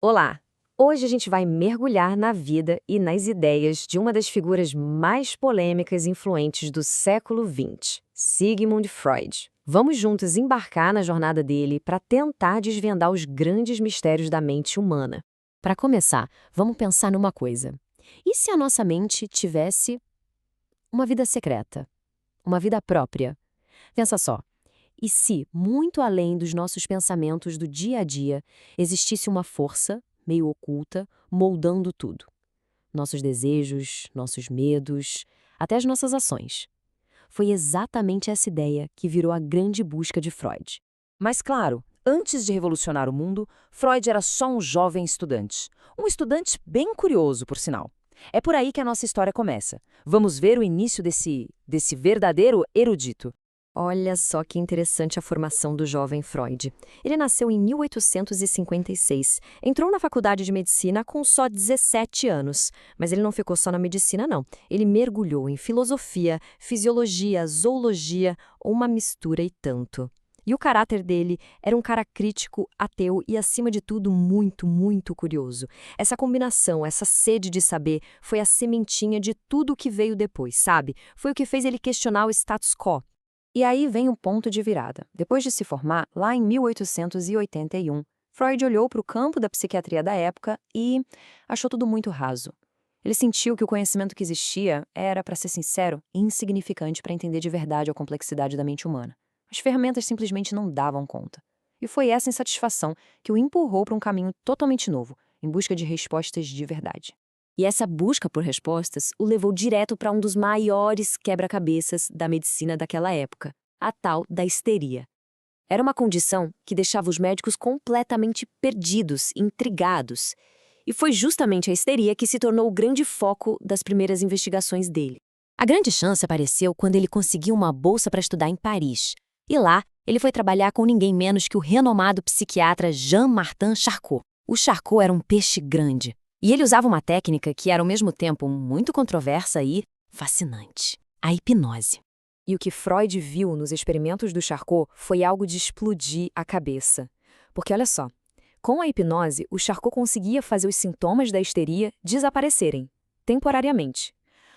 Olá! Hoje a gente vai mergulhar na vida e nas ideias de uma das figuras mais polêmicas e influentes do século XX, Sigmund Freud. Vamos juntos embarcar na jornada dele para tentar desvendar os grandes mistérios da mente humana. Para começar, vamos pensar numa coisa. E se a nossa mente tivesse uma vida secreta? Uma vida própria? Pensa só. E se, muito além dos nossos pensamentos do dia a dia, existisse uma força, meio oculta, moldando tudo? Nossos desejos, nossos medos, até as nossas ações. Foi exatamente essa ideia que virou a grande busca de Freud. Mas claro, antes de revolucionar o mundo, Freud era só um jovem estudante. Um estudante bem curioso, por sinal. É por aí que a nossa história começa. Vamos ver o início desse verdadeiro erudito. Olha só que interessante a formação do jovem Freud. Ele nasceu em 1856, entrou na faculdade de medicina com só 17 anos. Mas ele não ficou só na medicina, não. Ele mergulhou em filosofia, fisiologia, zoologia, uma mistura e tanto. E o caráter dele era um cara crítico, ateu e, acima de tudo, muito, muito curioso. Essa combinação, essa sede de saber, foi a sementinha de tudo o que veio depois, sabe? Foi o que fez ele questionar o status quo. E aí vem o ponto de virada. Depois de se formar, lá em 1881, Freud olhou para o campo da psiquiatria da época e achou tudo muito raso. Ele sentiu que o conhecimento que existia era, para ser sincero, insignificante para entender de verdade a complexidade da mente humana. As ferramentas simplesmente não davam conta. E foi essa insatisfação que o empurrou para um caminho totalmente novo, em busca de respostas de verdade. E essa busca por respostas o levou direto para um dos maiores quebra-cabeças da medicina daquela época, a tal da histeria. Era uma condição que deixava os médicos completamente perdidos, intrigados. E foi justamente a histeria que se tornou o grande foco das primeiras investigações dele. A grande chance apareceu quando ele conseguiu uma bolsa para estudar em Paris. E lá, ele foi trabalhar com ninguém menos que o renomado psiquiatra Jean-Martin Charcot. O Charcot era um peixe grande. E ele usava uma técnica que era ao mesmo tempo muito controversa e fascinante: a hipnose. E o que Freud viu nos experimentos do Charcot foi algo de explodir a cabeça. Porque olha só, com a hipnose, o Charcot conseguia fazer os sintomas da histeria desaparecerem, temporariamente.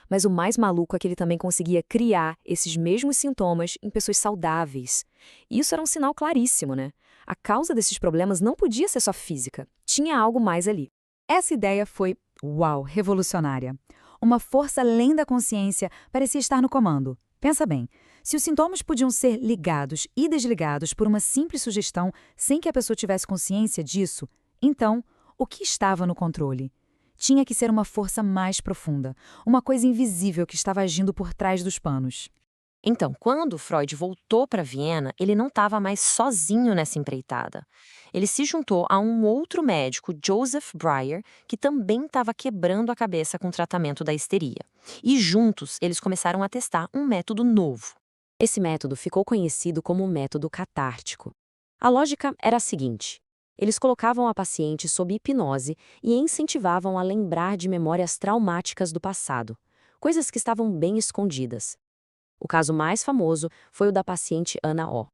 Mas o mais maluco é que ele também conseguia criar esses mesmos sintomas em pessoas saudáveis. E isso era um sinal claríssimo, né? A causa desses problemas não podia ser só física, tinha algo mais ali. Essa ideia foi, uau, revolucionária. Uma força além da consciência parecia estar no comando. Pensa bem, se os sintomas podiam ser ligados e desligados por uma simples sugestão sem que a pessoa tivesse consciência disso, então, o que estava no controle? Tinha que ser uma força mais profunda, uma coisa invisível que estava agindo por trás dos panos. Então, quando Freud voltou para Viena, ele não estava mais sozinho nessa empreitada. Ele se juntou a um outro médico, Joseph Breuer, que também estava quebrando a cabeça com o tratamento da histeria. E juntos, eles começaram a testar um método novo. Esse método ficou conhecido como o método catártico. A lógica era a seguinte: eles colocavam a paciente sob hipnose e incentivavam a lembrar de memórias traumáticas do passado, coisas que estavam bem escondidas. O caso mais famoso foi o da paciente Ana O.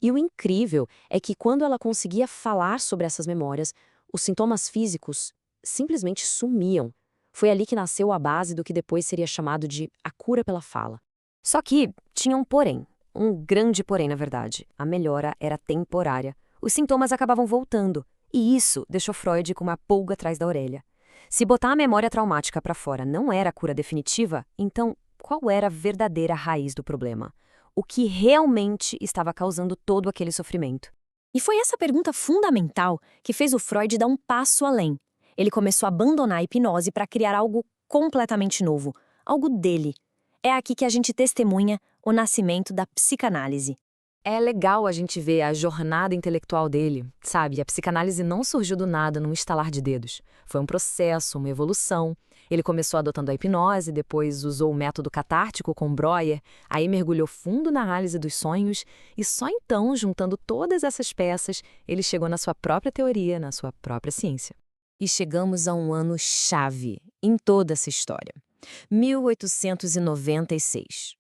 E o incrível é que quando ela conseguia falar sobre essas memórias, os sintomas físicos simplesmente sumiam. Foi ali que nasceu a base do que depois seria chamado de a cura pela fala. Só que tinha um porém, um grande porém na verdade. A melhora era temporária. Os sintomas acabavam voltando, e isso deixou Freud com uma pulga atrás da orelha. Se botar a memória traumática para fora não era a cura definitiva, então qual era a verdadeira raiz do problema? O que realmente estava causando todo aquele sofrimento? E foi essa pergunta fundamental que fez o Freud dar um passo além. Ele começou a abandonar a hipnose para criar algo completamente novo, algo dele. É aqui que a gente testemunha o nascimento da psicanálise. É legal a gente ver a jornada intelectual dele, sabe? A psicanálise não surgiu do nada num estalar de dedos. Foi um processo, uma evolução. Ele começou adotando a hipnose, depois usou o método catártico com Breuer, aí mergulhou fundo na análise dos sonhos e só então, juntando todas essas peças, ele chegou na sua própria teoria, na sua própria ciência. E chegamos a um ano-chave em toda essa história: 1896.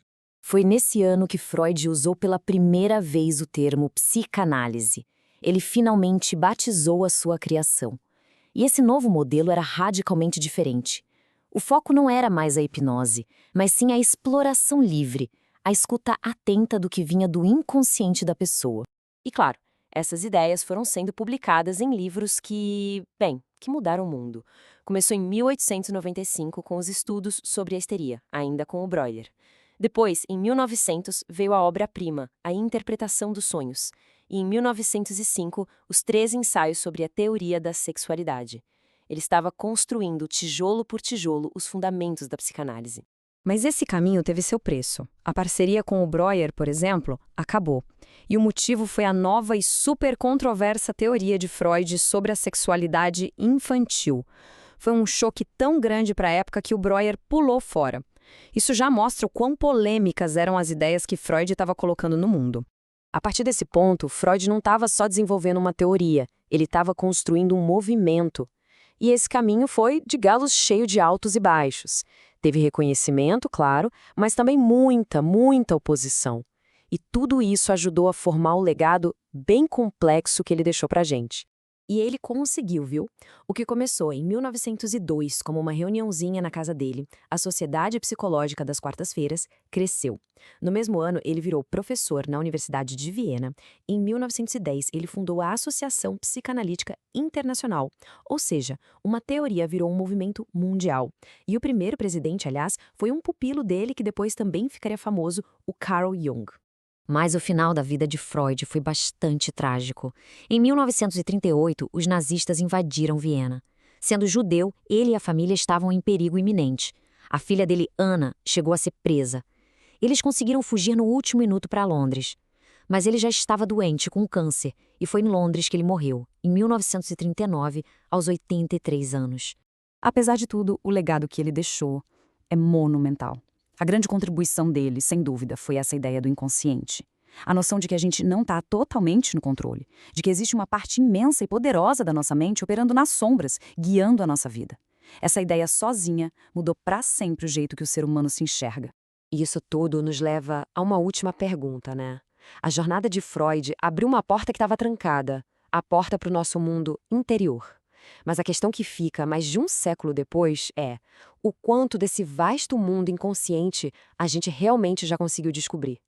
Foi nesse ano que Freud usou pela primeira vez o termo psicanálise. Ele finalmente batizou a sua criação. E esse novo modelo era radicalmente diferente. O foco não era mais a hipnose, mas sim a exploração livre, a escuta atenta do que vinha do inconsciente da pessoa. E claro, essas ideias foram sendo publicadas em livros que mudaram o mundo. Começou em 1895 com os estudos sobre a histeria, ainda com o Breuer. Depois, em 1900, veio a obra-prima, A Interpretação dos Sonhos. E em 1905, os 3 ensaios sobre a teoria da sexualidade. Ele estava construindo, tijolo por tijolo, os fundamentos da psicanálise. Mas esse caminho teve seu preço. A parceria com o Breuer, por exemplo, acabou. E o motivo foi a nova e super controversa teoria de Freud sobre a sexualidade infantil. Foi um choque tão grande para a época que o Breuer pulou fora. Isso já mostra o quão polêmicas eram as ideias que Freud estava colocando no mundo. A partir desse ponto, Freud não estava só desenvolvendo uma teoria, ele estava construindo um movimento. E esse caminho foi de galos cheio de altos e baixos. Teve reconhecimento, claro, mas também muita oposição. E tudo isso ajudou a formar o legado bem complexo que ele deixou pra gente. E ele conseguiu, viu? O que começou em 1902 como uma reuniãozinha na casa dele, a Sociedade Psicológica das Quartas-Feiras, cresceu. No mesmo ano, ele virou professor na Universidade de Viena. Em 1910, ele fundou a Associação Psicanalítica Internacional, ou seja, uma teoria virou um movimento mundial. E o primeiro presidente, aliás, foi um pupilo dele que depois também ficaria famoso, o Carl Jung. Mas o final da vida de Freud foi bastante trágico. Em 1938, os nazistas invadiram Viena. Sendo judeu, ele e a família estavam em perigo iminente. A filha dele, Anna, chegou a ser presa. Eles conseguiram fugir no último minuto para Londres. Mas ele já estava doente com câncer e foi em Londres que ele morreu, em 1939, aos 83 anos. Apesar de tudo, o legado que ele deixou é monumental. A grande contribuição dele, sem dúvida, foi essa ideia do inconsciente. A noção de que a gente não está totalmente no controle, de que existe uma parte imensa e poderosa da nossa mente operando nas sombras, guiando a nossa vida. Essa ideia sozinha mudou para sempre o jeito que o ser humano se enxerga. E isso tudo nos leva a uma última pergunta, né? A jornada de Freud abriu uma porta que estava trancada, a porta para o nosso mundo interior. Mas a questão que fica mais de um século depois é o quanto desse vasto mundo inconsciente a gente realmente já conseguiu descobrir.